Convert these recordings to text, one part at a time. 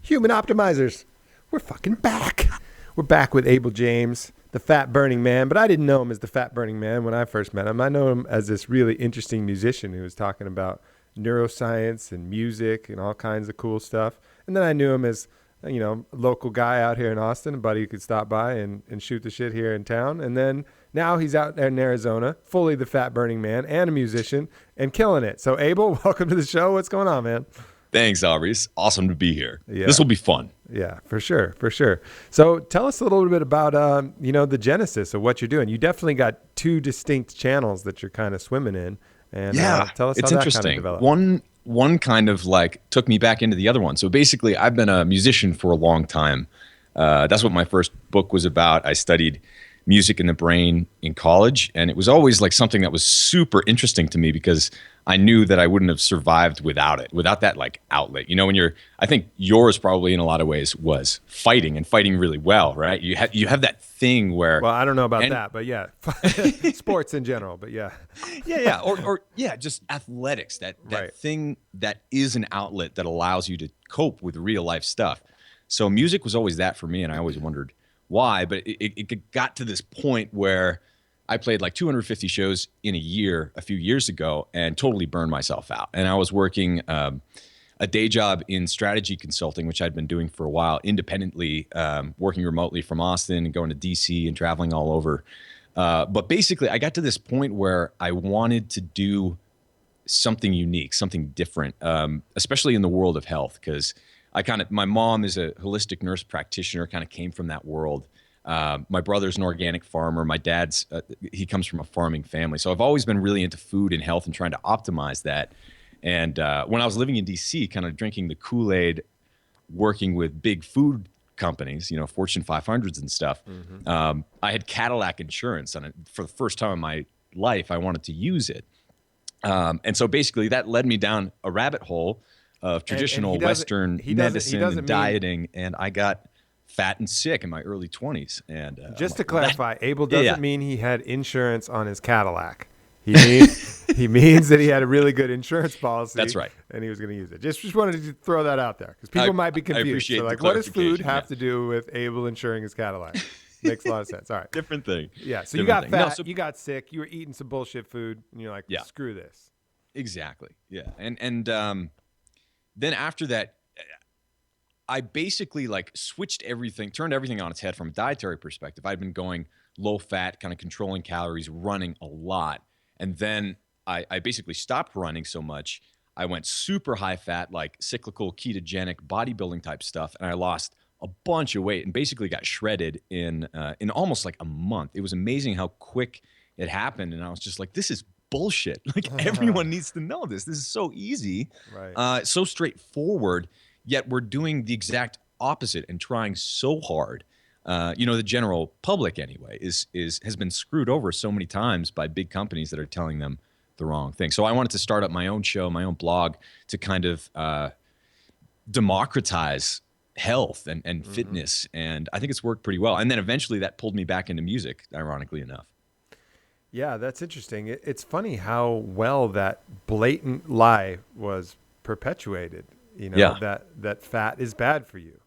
Human Optimizers. We're fucking back. We're back with Abel James, the fat burning man, but I didn't know him as the fat burning man when I first met him. I know him as this really interesting musician who was talking about neuroscience and music and all kinds of cool stuff. And then I knew him as, you know, a local guy out here in Austin, a buddy who could stop by and shoot the shit here in town. And then now he's out there in Arizona, fully the fat burning man and a musician and killing it. So Abel, welcome to the show. What's going on, man? Thanks, Aubrey. It's awesome to be here. Yeah. This will be fun. Yeah, for sure. For sure. So tell us a little bit about, the genesis of what you're doing. You definitely got two distinct channels that you're kind of swimming in. And tell us it's how interesting. that kind of developed. One kind of like took me back into the other one. So basically, I've been a musician for a long time. That's what my first book was about. I studied music and the brain in college, and it was always like something that was super interesting to me because I knew that I wouldn't have survived without it, without that like outlet. You know, I think yours probably in a lot of ways was fighting and fighting really well, right? You have that thing where. Well, I don't know about that, but yeah, sports in general, but yeah. Yeah. Or just athletics, that right. thing that is an outlet that allows you to cope with real life stuff. So music was always that for me, and I always wondered why, but it got to this point where I played like 250 shows in a year a few years ago and totally burned myself out. And I was working a day job in strategy consulting, which I'd been doing for a while, independently, working remotely from Austin and going to DC and traveling all over. But basically, I got to this point where I wanted to do something unique, something different, especially in the world of health, because my mom is a holistic nurse practitioner, kind of came from that world. My brother's an organic farmer. My dad's, he comes from a farming family. So I've always been really into food and health and trying to optimize that. And when I was living in DC, kind of drinking the Kool-Aid, working with big food companies, Fortune 500s and stuff, I had Cadillac insurance on it. For the first time in my life, I wanted to use it. And so basically that led me down a rabbit hole of traditional Western medicine and dieting, and I got fat and sick in my early 20s. And just to clarify, Abel doesn't mean he had insurance on his Cadillac. He means that he had a really good insurance policy. That's right. And he was going to use it. Just wanted to throw that out there because people might be confused. I appreciate so what does food have to do with Abel insuring his Cadillac? Makes a lot of sense. All right. Different thing. Yeah. So you got fat, you got sick, you were eating some bullshit food, and you're like, screw this. Exactly. Yeah. And then after that, I basically like switched everything, turned everything on its head from a dietary perspective. I'd been going low fat, kind of controlling calories, running a lot. And then I basically stopped running so much. I went super high fat, like cyclical ketogenic bodybuilding type stuff. And I lost a bunch of weight and basically got shredded in almost like a month. It was amazing how quick it happened. And I was just like, this is bullshit. Like everyone needs to know this. This is so easy, right. So straightforward, yet we're doing the exact opposite and trying so hard. The general public anyway has been screwed over so many times by big companies that are telling them the wrong thing. So I wanted to start up my own show, my own blog to kind of democratize health and fitness. And I think it's worked pretty well. And then eventually that pulled me back into music, ironically enough. Yeah, that's interesting. It's funny how well that blatant lie was perpetuated. That fat is bad for you.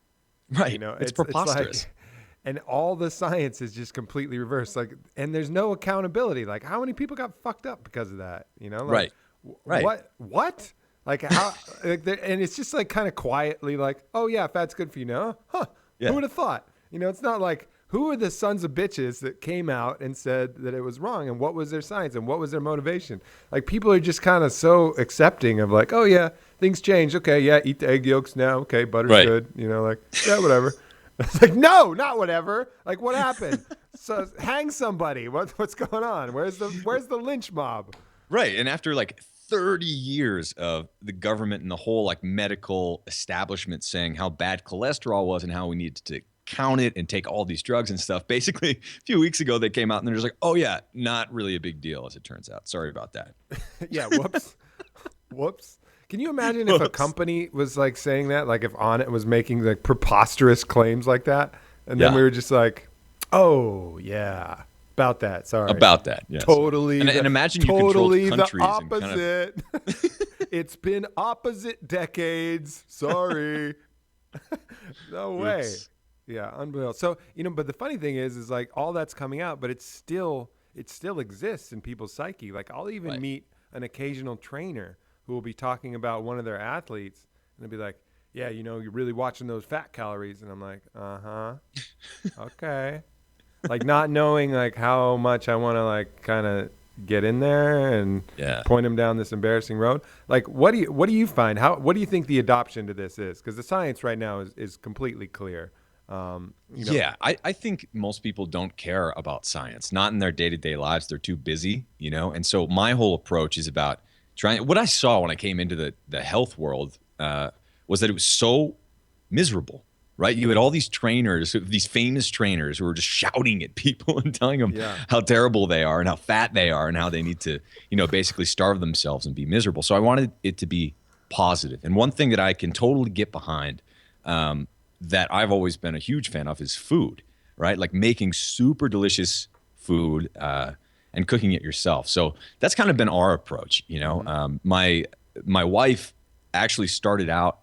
Right. It's preposterous. It's like, and all the science is just completely reversed. Like, and there's no accountability. Like, how many people got fucked up because of that? Right. What? Like how? And it's just like kind of quietly, like, oh yeah, fat's good for you now. Huh? Yeah. Who would have thought? It's not like. Who are the sons of bitches that came out and said that it was wrong? And what was their science? And what was their motivation? Like, people are just kind of so accepting of like, oh, yeah, things change. Okay, yeah, eat the egg yolks now. Okay, butter's good. Yeah, whatever. It's like, no, not whatever. Like, what happened? So hang somebody. What's going on? Where's the lynch mob? Right. And after like 30 years of the government and the whole like medical establishment saying how bad cholesterol was and how we needed to count it and take all these drugs and stuff. Basically, a few weeks ago, they came out and they're just like, oh, yeah, not really a big deal, as it turns out. Sorry about that. Yeah, whoops. Can you imagine if a company was like saying that, like if Onnit was making like preposterous claims like that, and then we were just like, oh, yeah, about that. Sorry. About that, yes. Totally. And imagine you controlled countries. The opposite. It's been opposite decades. Sorry. No way. Oops. Yeah, unbelievable. So, but the funny thing is like all that's coming out, but it still exists in people's psyche. Like I'll even Right. meet an occasional trainer who will be talking about one of their athletes and they'll be like, yeah, you're really watching those fat calories. And I'm like, uh-huh. Okay. Like not knowing like how much I want to like kind of get in there and Yeah. point them down this embarrassing road. Like what do you find? What do you think the adoption to this is? Because the science right now is completely clear. Um, you know, Yeah, I think most people don't care about science, not in their day-to-day lives. They're too busy, And so my whole approach is about trying. What I saw when I came into the health world was that it was so miserable, right? You had all these trainers, these famous trainers who were just shouting at people and telling them yeah. how terrible they are and how fat they are and how they need to, basically starve themselves and be miserable. So I wanted it to be positive. And one thing that I can totally get behind that I've always been a huge fan of is food, right? Like making super delicious food and cooking it yourself. So that's kind of been our approach. My wife actually started out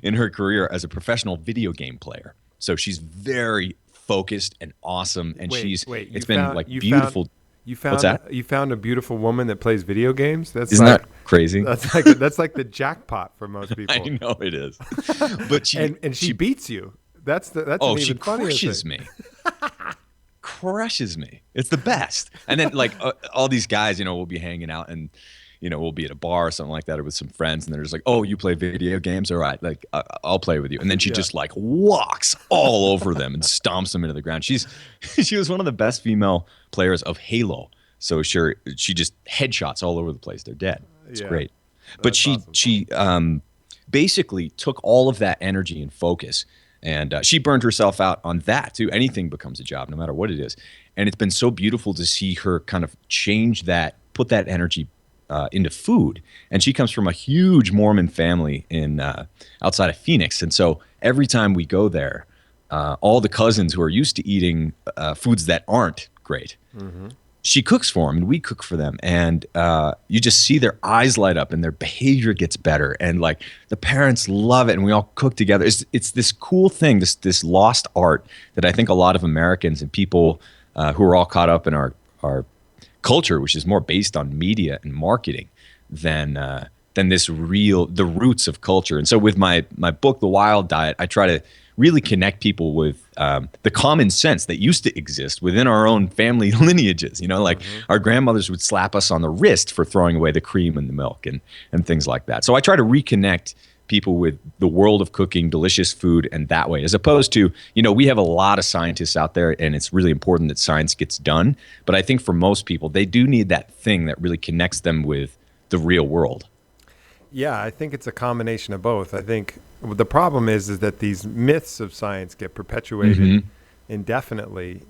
in her career as a professional video game player. So she's very focused and awesome, and Wait. it's been like beautiful. You What's found that? you found a beautiful woman that plays video games. Isn't that crazy? That's like the jackpot for most people. I know it is, but and she beats you. That's an she even funnier crushes thing. me. Crushes me. It's the best. And then like all these guys, we'll be hanging out and we'll be at a bar or something like that or with some friends and they're just like, "Oh, you play video games? All right, like I'll play with you." And then she just like walks all over them and stomps them into the ground. She was one of the best female players of Halo. So she just headshots all over the place. They're dead. It's great. But That's she awesome. she basically took all of that energy and focus and she burned herself out on that too. Anything becomes a job, no matter what it is. And it's been so beautiful to see her kind of change that, put that energy into food. And she comes from a huge Mormon family in outside of Phoenix. And so every time we go there, all the cousins who are used to eating foods that aren't great, she cooks for them and we cook for them. And you just see their eyes light up and their behavior gets better. And like the parents love it and we all cook together. It's this cool thing, this lost art that I think a lot of Americans and people who are all caught up in our culture, which is more based on media and marketing than the roots of culture. And so with my book, The Wild Diet, I try to really connect people with the common sense that used to exist within our own family lineages. Like our grandmothers would slap us on the wrist for throwing away the cream and the milk and things like that. So I try to reconnect people with the world of cooking delicious food and that way, as opposed to, we have a lot of scientists out there and it's really important that science gets done. But I think for most people, they do need that thing that really connects them with the real world. Yeah, I think it's a combination of both. I think the problem is that these myths of science get perpetuated indefinitely,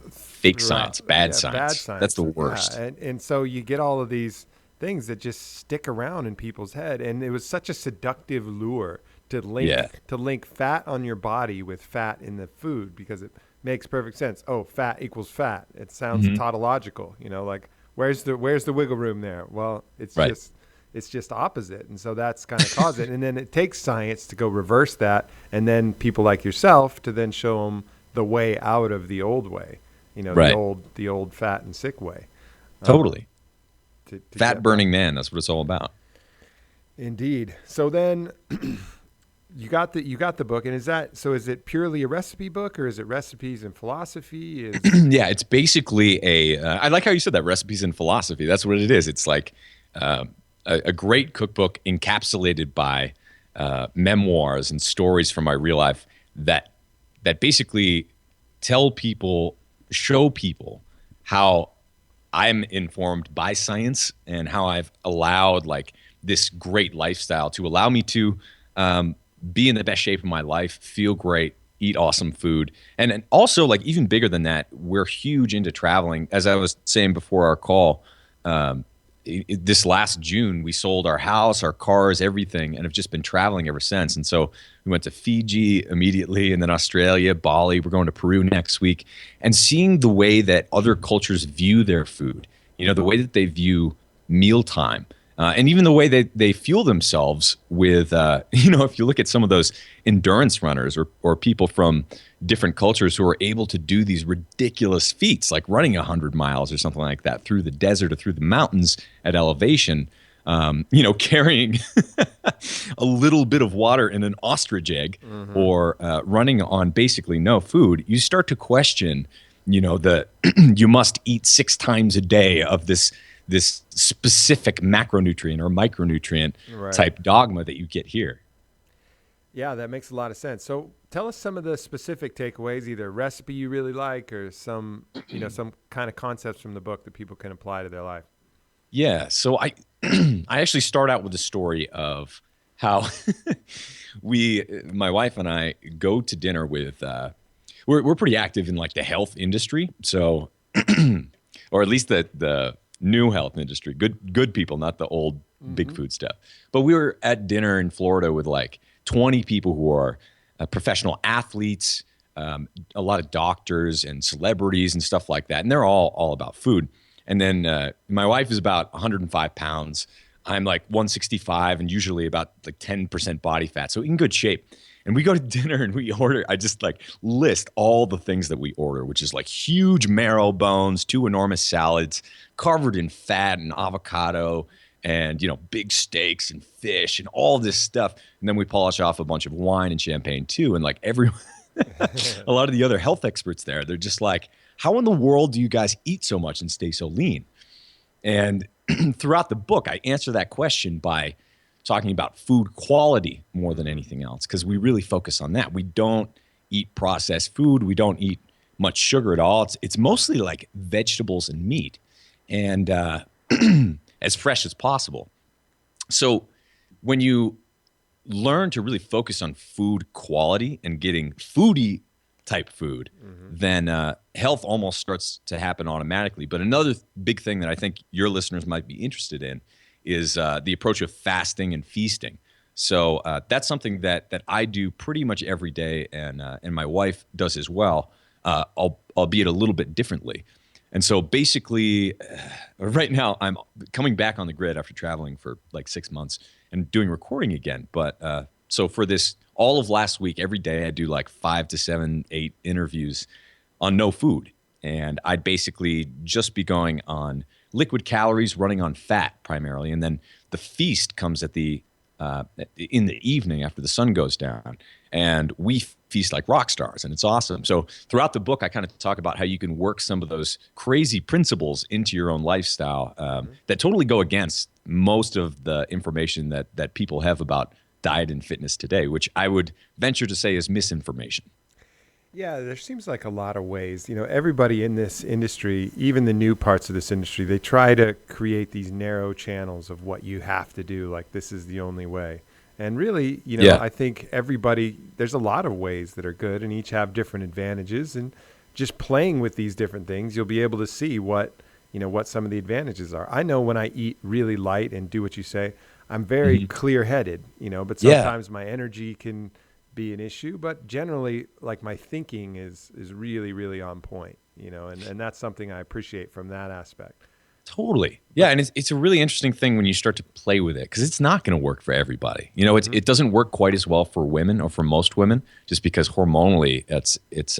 Fake throughout. science, bad science. Bad science. That's the worst. Yeah, and so you get all of these things that just stick around in people's head. And it was such a seductive lure to link fat on your body with fat in the food because it makes perfect sense. Oh, fat equals fat. It sounds tautological, like where's the wiggle room there? Well, it's just opposite. And so that's kind of caused it. And then it takes science to go reverse that. And then people like yourself to then show them the way out of the old way, the old fat and sick way. Totally. To Fat burning man. That's what it's all about. Indeed. So then you got the book. And is it purely a recipe book or is it recipes and philosophy? Yeah, it's basically I like how you said that, recipes and philosophy. That's what it is. It's like a great cookbook encapsulated by memoirs and stories from my real life that basically show people how I'm informed by science and how I've allowed like this great lifestyle to allow me to be in the best shape of my life, feel great, eat awesome food. And also like even bigger than that, we're huge into traveling. As I was saying before our call, this last June, we sold our house, our cars, everything, and have just been traveling ever since. And so we went to Fiji immediately and then Australia, Bali. We're going to Peru next week. And seeing the way that other cultures view their food, the way that they view mealtime And even the way they fuel themselves with, if you look at some of those endurance runners or people from different cultures who are able to do these ridiculous feats, like running 100 miles or something like that through the desert or through the mountains at elevation, carrying a little bit of water in an ostrich egg or running on basically no food, you start to question, the you must eat 6 times a day of this specific macronutrient or micronutrient type dogma that you get here. Yeah, that makes a lot of sense. So tell us some of the specific takeaways, either a recipe you really like or some kind of concepts from the book that people can apply to their life. Yeah. So I I actually start out with the story of how my wife and I go to dinner with, we're pretty active in like the health industry. So, or at least the new health industry, good people, not the old big food stuff. But we were at dinner in Florida with like 20 people who are professional athletes, a lot of doctors and celebrities and stuff like that. And they're all about food. And then my wife is about 105 pounds. I'm like 165 and usually about like 10% body fat. So in good shape. And we go to dinner and we order, I just like list all the things that we order, which is like huge marrow bones, 2 enormous salads covered in fat and avocado and, big steaks and fish and all this stuff. And then we polish off a bunch of wine and champagne too. And like a lot of the other health experts there, they're just like, how in the world do you guys eat so much and stay so lean? And throughout the book, I answer that question by talking about food quality more than anything else, because we really focus on that. We don't eat processed food. We don't eat much sugar at all. It's mostly like vegetables and meat, and as fresh as possible. So when you learn to really focus on food quality and getting foodie type food, then health almost starts to happen automatically. But another big thing that I think your listeners might be interested in is the approach of fasting and feasting. So that's something that I do pretty much every day, and my wife does as well, albeit a little bit differently. And so basically, right now I'm coming back on the grid after traveling for like 6 months and doing recording again. But so for this, all of last week, every day I do like 5 to 7, 8 interviews on no food. And I'd basically just be going on liquid calories, running on fat primarily. And then the feast comes in the evening after the sun goes down. And we feast like rock stars, and it's awesome. So throughout the book, I kind of talk about how you can work some of those crazy principles into your own lifestyle that totally go against most of the information that people have about diet and fitness today, which I would venture to say is misinformation. Yeah, there seems like a lot of ways. Everybody in this industry, even the new parts of this industry, they try to create these narrow channels of what you have to do. Like, this is the only way. And really, I think there's a lot of ways that are good and each have different advantages. And just playing with these different things, you'll be able to see what some of the advantages are. I know when I eat really light and do what you say, I'm very clear-headed, but sometimes my energy can be an issue, but generally, like, my thinking is really, really on point, and that's something I appreciate from that aspect. Totally. Yeah. And it's a really interesting thing when you start to play with it, because it's not going to work for everybody. It doesn't work quite as well for women, or for most women, just because hormonally it's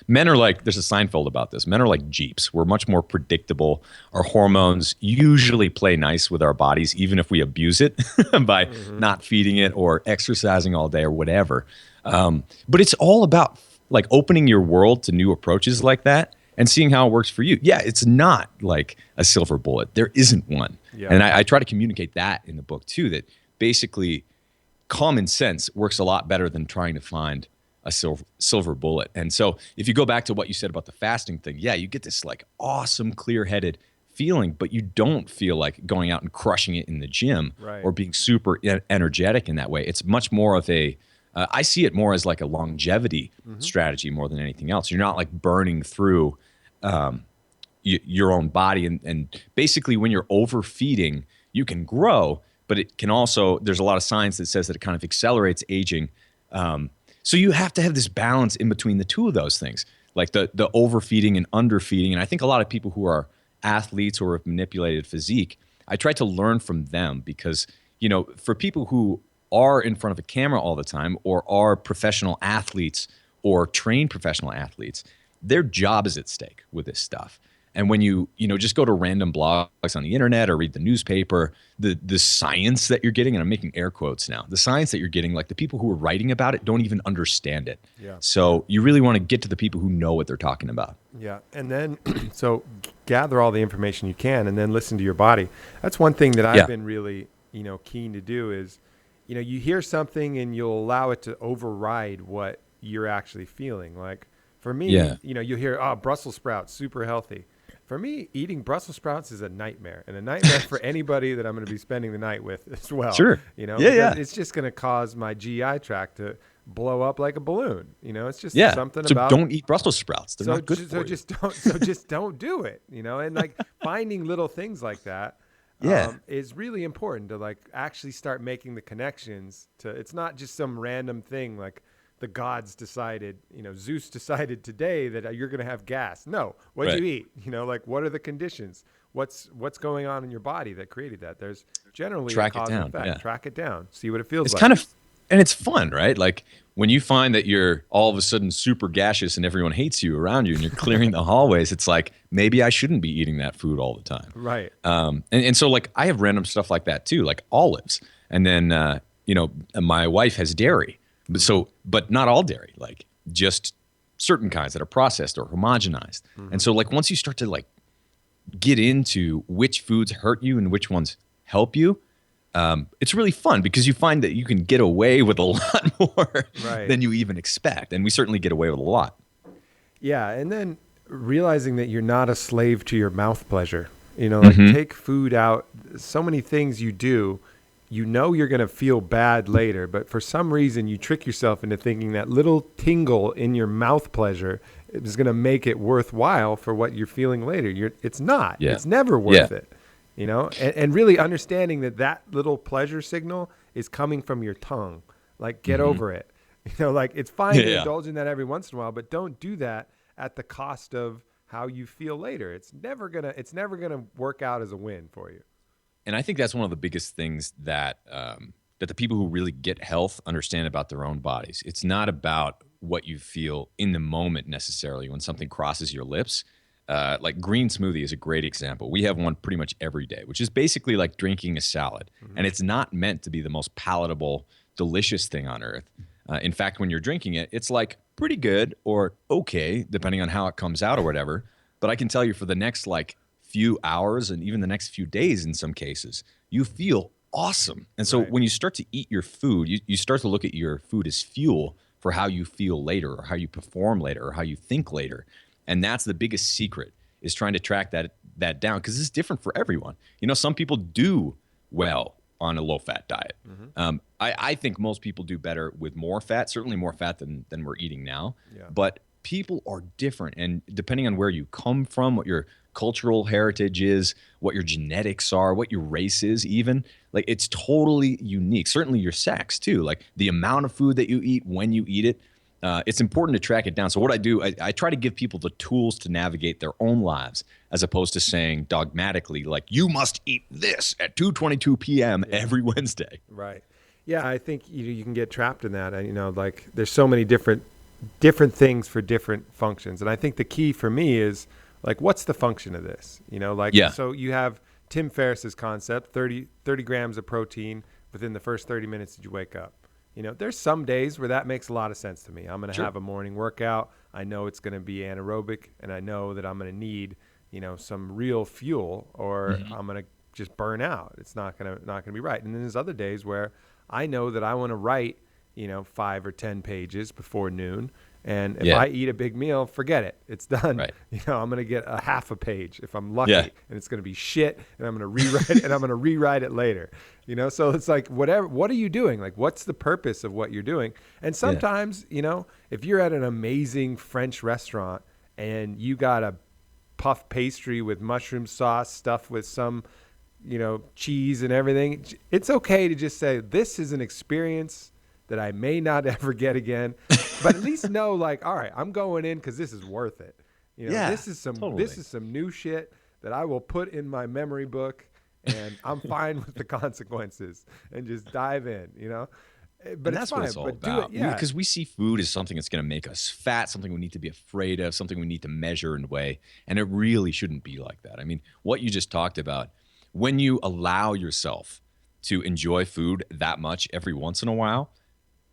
men are like, there's a Seinfeld about this. Men are like Jeeps. We're much more predictable. Our hormones usually play nice with our bodies, even if we abuse it by not feeding it or exercising all day or whatever. But it's all about like opening your world to new approaches like that and seeing how it works for you. Yeah, it's not like a silver bullet. There isn't one. Yeah. And I try to communicate that in the book too, that basically common sense works a lot better than trying to find a silver bullet. And so if you go back to what you said about the fasting thing, yeah, you get this like awesome, clear-headed feeling, but you don't feel like going out and crushing it in the gym or being super energetic in that way. It's much more of I see it more as like a longevity strategy more than anything else. You're not like burning through your own body. And basically when you're overfeeding, you can grow, but it can also, there's a lot of science that says that it kind of accelerates aging. So you have to have this balance in between the two of those things, like the overfeeding and underfeeding. And I think a lot of people who are athletes or have manipulated physique, I try to learn from them because, for people who are in front of a camera all the time or are professional athletes or trained professional athletes, their job is at stake with this stuff. And when just go to random blogs on the internet or read the newspaper, the science that you're getting, and I'm making air quotes now, the science that you're getting, like the people who are writing about it don't even understand it. Yeah. So you really want to get to the people who know what they're talking about. Yeah. And then, so gather all the information you can and then listen to your body. That's one thing that I've been really, keen to do is, you hear something and you'll allow it to override what you're actually feeling. Like for me, you hear, Brussels sprouts, super healthy. For me, eating Brussels sprouts is a nightmare, and a nightmare for anybody that I'm going to be spending the night with as well. Sure. It's just going to cause my GI tract to blow up like a balloon. It's just something about. So don't eat Brussels sprouts. They're not good for you. Just don't do it. And like finding little things like that is really important to like actually start making the connections to. It's not just some random thing like. The gods decided, Zeus decided today that you're going to have gas. No, what do you eat? Like what are the conditions? What's going on in your body that created that? There's generally a cause and effect. Track it down. See what it feels like. It's kind of, and it's fun, right? Like when you find that you're all of a sudden super gaseous and everyone hates you around you and you're clearing the hallways, it's like, maybe I shouldn't be eating that food all the time. Right. And so like I have random stuff like that too, like olives. And then, my wife has dairy. But not all dairy, like just certain kinds that are processed or homogenized. Mm-hmm. And so like once you start to like get into which foods hurt you and which ones help you, it's really fun because you find that you can get away with a lot more than you even expect. And we certainly get away with a lot. Yeah. And then realizing that you're not a slave to your mouth pleasure, take food out. So many things you do. You're going to feel bad later, but for some reason you trick yourself into thinking that little tingle in your mouth pleasure is going to make it worthwhile for what you're feeling later. It's not. Yeah. It's never worth it. And really understanding that little pleasure signal is coming from your tongue. Like get over it. Like it's fine to indulge in that every once in a while, but don't do that at the cost of how you feel later. It's never going to work out as a win for you. And I think that's one of the biggest things that that the people who really get health understand about their own bodies. It's not about what you feel in the moment necessarily when something crosses your lips. Like green smoothie is a great example. We have one pretty much every day, which is basically like drinking a salad. Mm-hmm. And it's not meant to be the most palatable, delicious thing on earth. In fact, when you're drinking it, it's like pretty good or okay, depending on how it comes out or whatever. But I can tell you for the next like few hours and even the next few days in some cases, you feel awesome. And so when you start to eat your food, you start to look at your food as fuel for how you feel later or how you perform later or how you think later. And that's the biggest secret is trying to track that down because it's different for everyone. Some people do well on a low-fat diet. Mm-hmm. I think most people do better with more fat, certainly more fat than we're eating now. Yeah. But people are different. And depending on where you come from, what your cultural heritage is, what your genetics are, what your race is even, like it's totally unique. Certainly your sex too, like the amount of food that you eat, when you eat it, it's important to track it down. So what I do, I try to give people the tools to navigate their own lives as opposed to saying dogmatically, like you must eat this at 2:22 p.m. every Wednesday. Right. Yeah, I think you can get trapped in that. Like there's so many different things for different functions. And I think the key for me is like, what's the function of this? So you have Tim Ferriss's concept, 30 grams of protein within the first 30 minutes that you wake up. There's some days where that makes a lot of sense to me. I'm going to have a morning workout. I know it's going to be anaerobic and I know that I'm going to need, some real fuel or I'm going to just burn out. It's not going to be right. And then there's other days where I know that I want to write, 5 or 10 pages before noon. And if I eat a big meal, forget it. It's done. Right. I'm going to get a half a page if I'm lucky, and it's going to be shit, and I'm going to rewrite it, and I'm going to rewrite it later. So it's like whatever. What are you doing? Like, what's the purpose of what you're doing? And sometimes, if you're at an amazing French restaurant and you got a puff pastry with mushroom sauce stuffed with some, cheese and everything, it's okay to just say this is an experience that I may not ever get again, but at least know like, all right, I'm going in because this is worth it. This is some new shit that I will put in my memory book and I'm fine with the consequences and just dive in, But And it's that's what fine. it's all But do it, about. yeah. Because we see food as something that's going to make us fat, something we need to be afraid of, something we need to measure and weigh. And it really shouldn't be like that. I mean, what you just talked about, when you allow yourself to enjoy food that much every once in a while,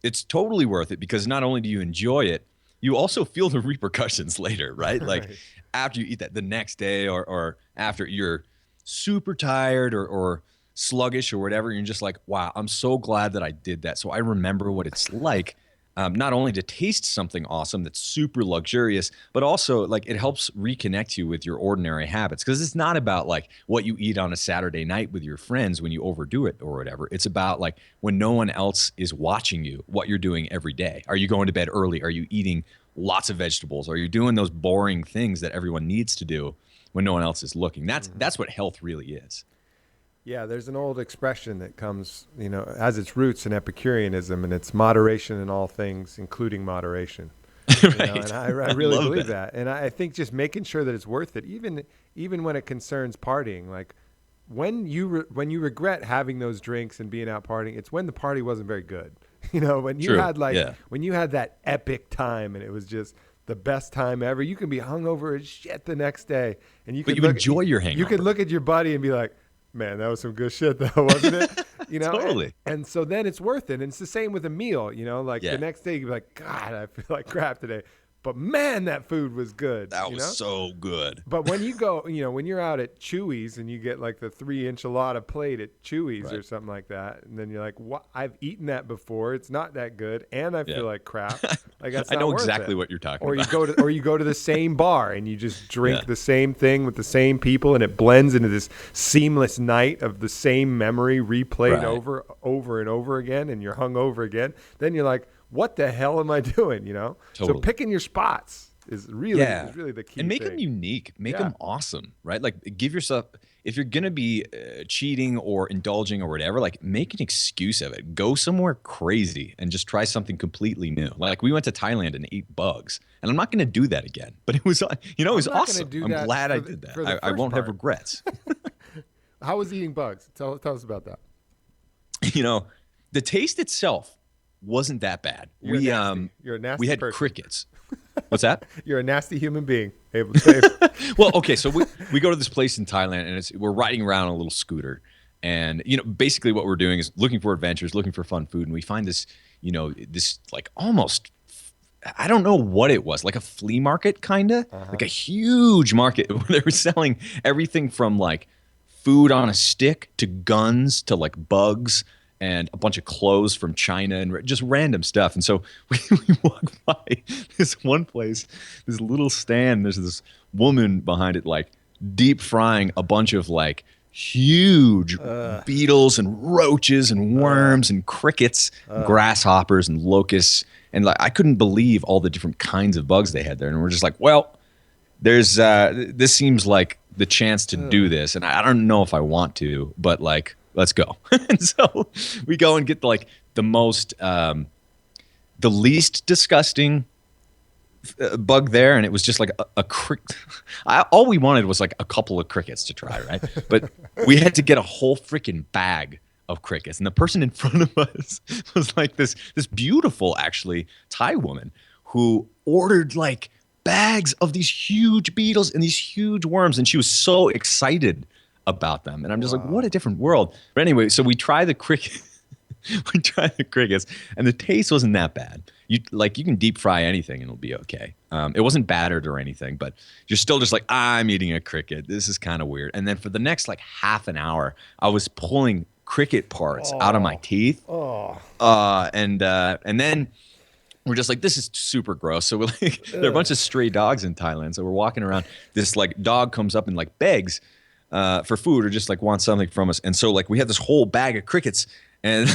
it's totally worth it because not only do you enjoy it, you also feel the repercussions later, right? Like Right. after you eat that the next day or after you're super tired or sluggish or whatever, you're just like, wow, I'm so glad that I did that. So I remember what it's like. Not only to taste something awesome that's super luxurious, but also like it helps reconnect you with your ordinary habits. Because it's not about like what you eat on a Saturday night with your friends when you overdo it or whatever. It's about like when no one else is watching you, what you're doing every day. Are you going to bed early? Are you eating lots of vegetables? Are you doing those boring things that everyone needs to do when no one else is looking? That's what health really is. Yeah, there's an old expression that comes, has its roots in Epicureanism, and it's moderation in all things, including moderation. Right. And I really love believe that. that. And I think just making sure that it's worth it, even when it concerns partying, like when when you regret having those drinks and being out partying, it's when the party wasn't very good. When you True. had Yeah. when you had that epic time and it was just the best time ever. You can be hungover as shit the next day, and But you enjoy your you could hangover. look at your buddy and be like, man, that was some good shit though, wasn't it? Totally. And so then it's worth it. And it's the same with a meal, like Yeah. the next day you'd be like, God, I feel like crap today. But man, that food was good. That was so good. But when you go, when you're out at Chewy's and you get like the 3 enchilada plate at Chewy's Right. or something like that, and then you're like, "What? I've eaten that before. It's not that good, and I Yeah. feel like crap." Like that's I not know worth exactly it. what you're talking Or about. you go to the same bar and you just drink Yeah. the same thing with the same people, and it blends into this seamless night of the same memory replayed Right. over and over again, and you're hungover again. Then you're like, "What the hell am I doing?" So Totally. picking your spots is really the key. And make thing. them unique, make Yeah. them awesome, right? Like give yourself, if you're gonna be cheating or indulging or whatever, like make an excuse of it. Go somewhere crazy and just try something completely new. Like we went to Thailand and ate bugs, and I'm not gonna do that again. But it was, it was I'm not gonna awesome. do I'm that glad for I the- did that. for the I first won't have part. regrets. How was eating bugs? Tell us about that. The taste itself wasn't that bad. You're nasty. You're a nasty we had person. crickets. What's that? You're a nasty human being, Abel James. Well, okay, so we go to this place in Thailand, and we're riding around on a little scooter, and basically what we're doing is looking for adventures, looking for fun food, and we find this, this like almost, I don't know what it was, like a flea market kind of, like a huge market where they were selling everything from like food on a stick to guns to like bugs and a bunch of clothes from China and just random stuff. And so we walk by this one place, this little stand. There's this woman behind it, like deep frying a bunch of like huge beetles and roaches and worms and crickets, grasshoppers and locusts. And like I couldn't believe all the different kinds of bugs they had there. And we're just like, well, there's this seems like the chance to do this, and I don't know if I want to, but like let's go. And so we go and get like the most the least disgusting bug there, and it was just like a cricket. All we wanted was like a couple of crickets to try, right? But we had to get a whole freaking bag of crickets, and the person in front of us was like this beautiful, actually, Thai woman who ordered like bags of these huge beetles and these huge worms, and she was so excited about them. And I'm just like, what a different world. But anyway, so we try the cricket. We tried the crickets, and the taste wasn't that bad. You can deep fry anything and it'll be okay. It wasn't battered or anything, but you're still just like, I'm eating a cricket. This is kind of weird. And then for the next like half an hour, I was pulling cricket parts out of my teeth. And then we're just like, this is super gross. So we're like, there are a bunch of stray dogs in Thailand. So we're walking around. This like dog comes up and like begs for food or just like wants something from us. And so like we had this whole bag of crickets, and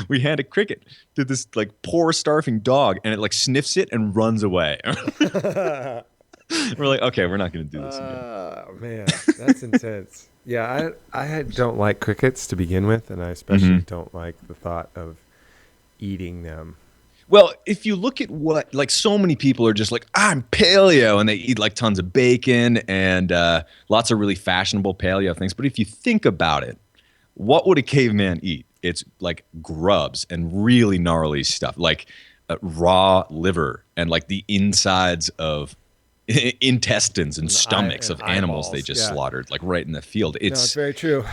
we hand a cricket to this like poor starving dog, and it like sniffs it and runs away. We're like, okay, we're not going to do this again. Oh man, that's intense. Yeah, I don't like crickets to begin with, and I especially don't like the thought of eating them. Well, if you look at what, like, so many people are just like, I'm paleo, and they eat like tons of bacon and lots of really fashionable paleo things. But if you think about it, what would a caveman eat? It's like grubs and really gnarly stuff, like raw liver and like the insides of intestines and stomachs And of animals they eyeballs. just Yeah. slaughtered, like right in the field. No, it's very true.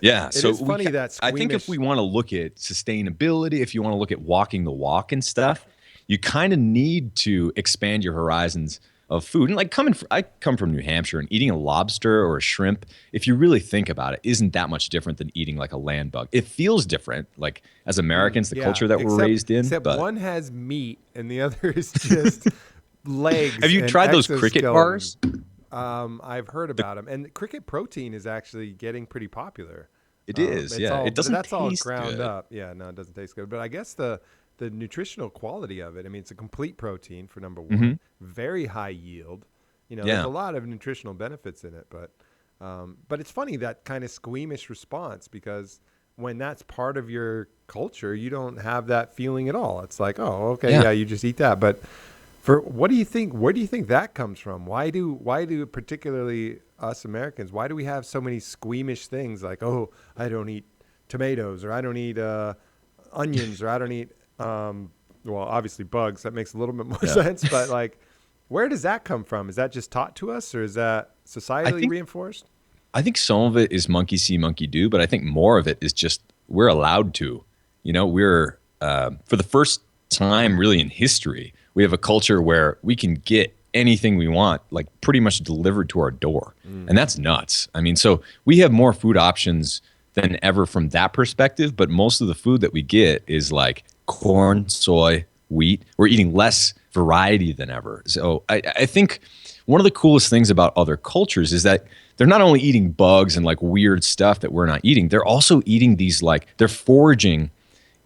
Yeah, It so is funny that I think if squeamish. we want to look at sustainability, if you want to look at walking the walk and stuff, you kind of need to expand your horizons of food. And like I come from New Hampshire, and eating a lobster or a shrimp, if you really think about it, isn't that much different than eating like a land bug. It feels different, like as Americans, the Yeah, culture that we're raised in. except But one has meat and the other is just have legs you and tried those cricket exoskeleton. bars? I've heard about them, and cricket protein is actually getting pretty popular. It is, It's yeah. all, It but doesn't that's all taste ground good. up. Yeah, no, it doesn't taste good. But I guess the nutritional quality of it. I mean, it's a complete protein for number one, very high yield. You know, there's Yeah. a lot of nutritional benefits in it, but it's funny that kind of squeamish response because when that's part of your culture, you don't have that feeling at all. It's like, oh, okay, Yeah. yeah, you just eat that. But for what do you think? Where do you think that comes from? Why do particularly us Americans? Why do we have so many squeamish things like, oh, I don't eat tomatoes, or I don't eat onions, or I don't eat well, obviously bugs. That makes a little bit more Yeah. sense. But like, where does that come from? Is that just taught to us, or is that I societally think reinforced? I think some of it is monkey see, monkey do, but I think more of it is just we're allowed to. You know, we're for the first time really in history, we have a culture where we can get anything we want, like pretty much delivered to our door, and that's nuts. I mean, so we have more food options than ever from that perspective, but most of the food that we get is like corn, soy, wheat. We're eating less variety than ever. So I think one of the coolest things about other cultures is that they're not only eating bugs and like weird stuff that we're not eating, they're also eating these, like, they're foraging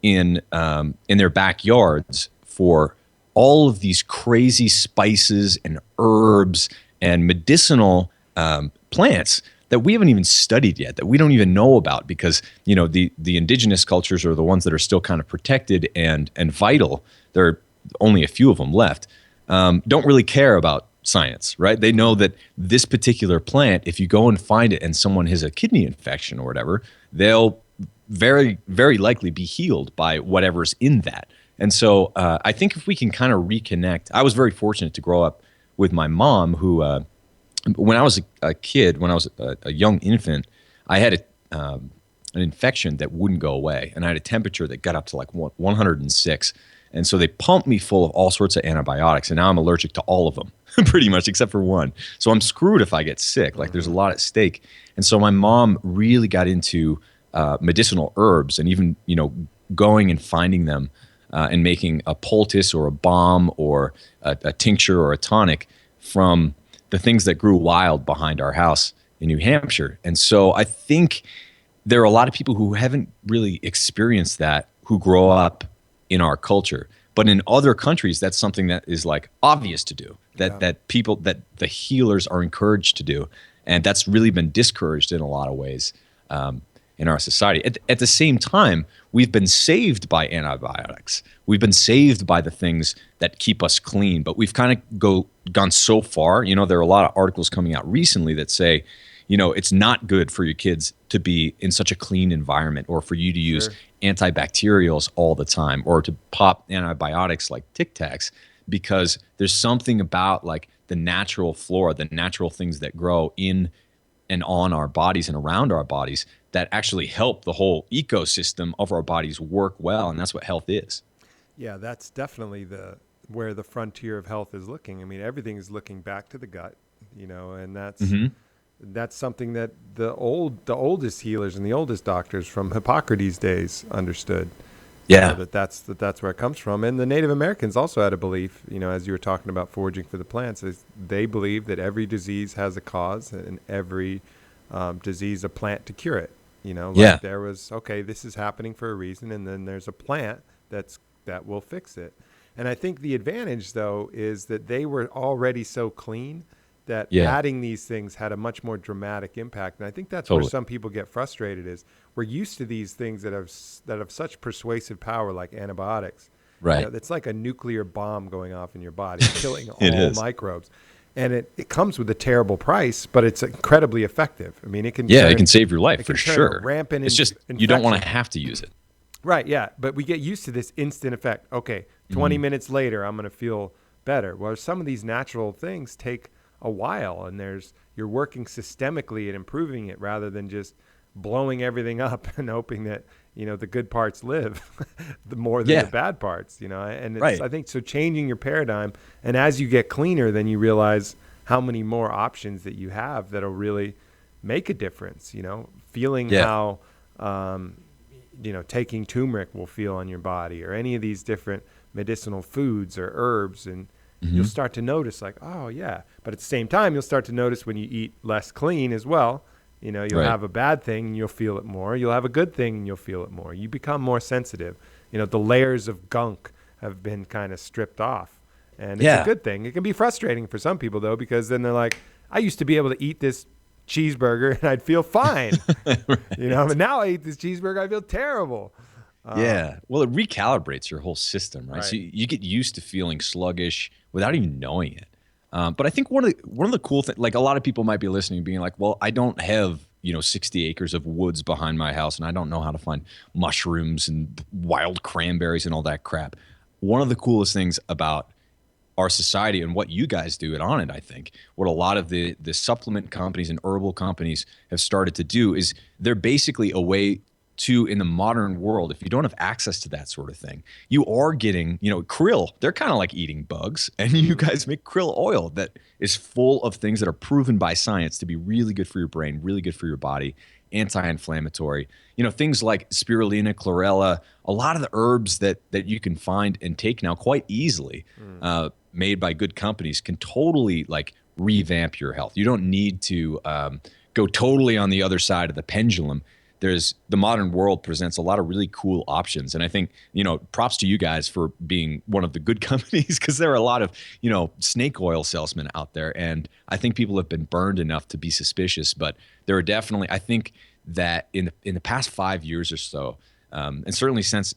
in their backyards for all of these crazy spices and herbs and medicinal plants that we haven't even studied yet, that we don't even know about, because the indigenous cultures are the ones that are still kind of protected and vital. There are only a few of them left. Don't really care about science, right? They know that this particular plant, if you go and find it and someone has a kidney infection or whatever, they'll very, very likely be healed by whatever's in that. And so I think if we can kind of reconnect, I was very fortunate to grow up with my mom who, when I was a kid, when I was a young infant, I had an infection that wouldn't go away. And I had a temperature that got up to like 106. And so they pumped me full of all sorts of antibiotics. And now I'm allergic to all of them, pretty much, except for one. So I'm screwed if I get sick. Like, there's a lot at stake. And so my mom really got into medicinal herbs, and even, going and finding them and making a poultice or a balm or a tincture or a tonic from the things that grew wild behind our house in New Hampshire. And so I think there are a lot of people who haven't really experienced that, who grow up in our culture. But in other countries, that's something that is like obvious to do, that that the healers are encouraged to do. And that's really been discouraged in a lot of ways in our society. At the same time, we've been saved by antibiotics. We've been saved by the things that keep us clean, but we've kind of gone so far. There are a lot of articles coming out recently that say, it's not good for your kids to be in such a clean environment, or for you to use antibacterials all the time, or to pop antibiotics like Tic Tacs, because there's something about like the natural flora, the natural things that grow in and on our bodies and around our bodies that actually help the whole ecosystem of our bodies work well. And that's what health is. Yeah, that's definitely where the frontier of health is looking. I mean, everything is looking back to the gut, and that's something that the oldest healers and the oldest doctors from Hippocrates' days understood. Yeah. That's where it comes from. And the Native Americans also had a belief, as you were talking about foraging for the plants, is they believe that every disease has a cause, and every disease a plant to cure it. There was, okay, this is happening for a reason, and then there's a plant that will fix it. And I think the advantage, though, is that they were already so clean that adding these things had a much more dramatic impact. And I think that's where some people get frustrated, is we're used to these things that have such persuasive power, like antibiotics. Right. It's like a nuclear bomb going off in your body, killing It all is. microbes. And it comes with a terrible price, but it's incredibly effective. I mean, it can it can save your life it for can turn a sure. rampant It's just infection. you don't want to have to use it. Right, yeah. But we get used to this instant effect. Okay, 20 minutes later, I'm going to feel better. Well, some of these natural things take a while, and you're working systemically at improving it rather than just blowing everything up and hoping that, the good parts live the more than the bad parts, and it's, Right. I think, so changing your paradigm. And as you get cleaner, then you realize how many more options that you have that'll really make a difference, feeling how, taking turmeric will feel on your body, or any of these different medicinal foods or herbs. And you'll start to notice like, oh yeah. But at the same time, you'll start to notice when you eat less clean as well, you'll have a bad thing and you'll feel it more. You'll have a good thing and you'll feel it more. You become more sensitive. The layers of gunk have been kind of stripped off, and it's a good thing. It can be frustrating for some people though, because then they're like, I used to be able to eat this cheeseburger and I'd feel fine, but now I eat this cheeseburger, I feel terrible. Well, it recalibrates your whole system, right? Right. So you get used to feeling sluggish without even knowing it. But I think one of the cool things, like a lot of people might be listening, being like, "Well, I don't have 60 acres of woods behind my house, and I don't know how to find mushrooms and wild cranberries and all that crap." One of the coolest things about our society and what you guys do at On It, I think, what a lot of the supplement companies and herbal companies have started to do is they're basically a way to, in the modern world, if you don't have access to that sort of thing, you are getting, krill. They're kind of like eating bugs, and you guys make krill oil that is full of things that are proven by science to be really good for your brain, really good for your body, anti-inflammatory. Things like spirulina, chlorella, a lot of the herbs that you can find and take now quite easily, made by good companies, can totally like revamp your health. You don't need to go totally on the other side of the pendulum. The modern world presents a lot of really cool options. And I think, props to you guys for being one of the good companies, because there are a lot of, snake oil salesmen out there. And I think people have been burned enough to be suspicious. But there are definitely, I think that in the past 5 years or so, and certainly since,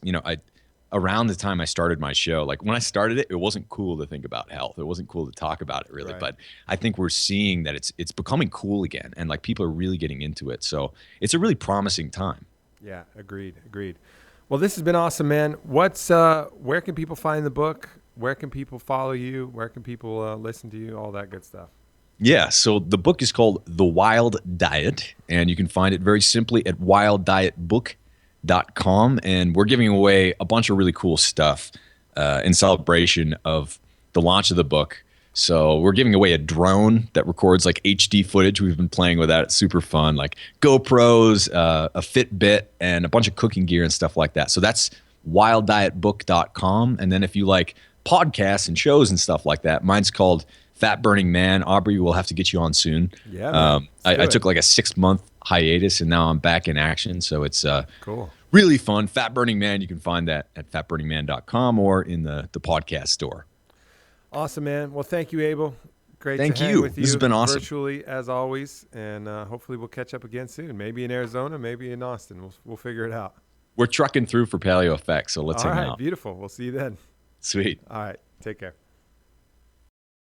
around the time I started my show, like when I started it, it wasn't cool to think about health. It wasn't cool to talk about it really. Right. But I think we're seeing that it's becoming cool again, and like people are really getting into it. So it's a really promising time. Yeah, agreed. Well, this has been awesome, man. Where can people find the book? Where can people follow you? Where can people listen to you? All that good stuff. Yeah, so the book is called The Wild Diet, and you can find it very simply at wilddietbook.com, and we're giving away a bunch of really cool stuff in celebration of the launch of the book. So we're giving away a drone that records like HD footage. We've been playing with that. It's super fun, like GoPros, a Fitbit, and a bunch of cooking gear and stuff like that. So that's wilddietbook.com. And then if you like podcasts and shows and stuff like that, mine's called Fat Burning Man. Aubrey, we'll have to get you on soon. Yeah, I took like a 6-month hiatus, and now I'm back in action. So it's cool, really fun. Fat Burning Man, you can find that at fatburningman.com or in the podcast store. Awesome, man. Well, thank you, Abel. Great Thank to hang you. with you. This has been awesome. Virtually, as always, and hopefully we'll catch up again soon. Maybe in Arizona, maybe in Austin. We'll figure it out. We're trucking through for Paleo Effects, so let's hang out. All right, beautiful. We'll see you then. Sweet. All right, take care.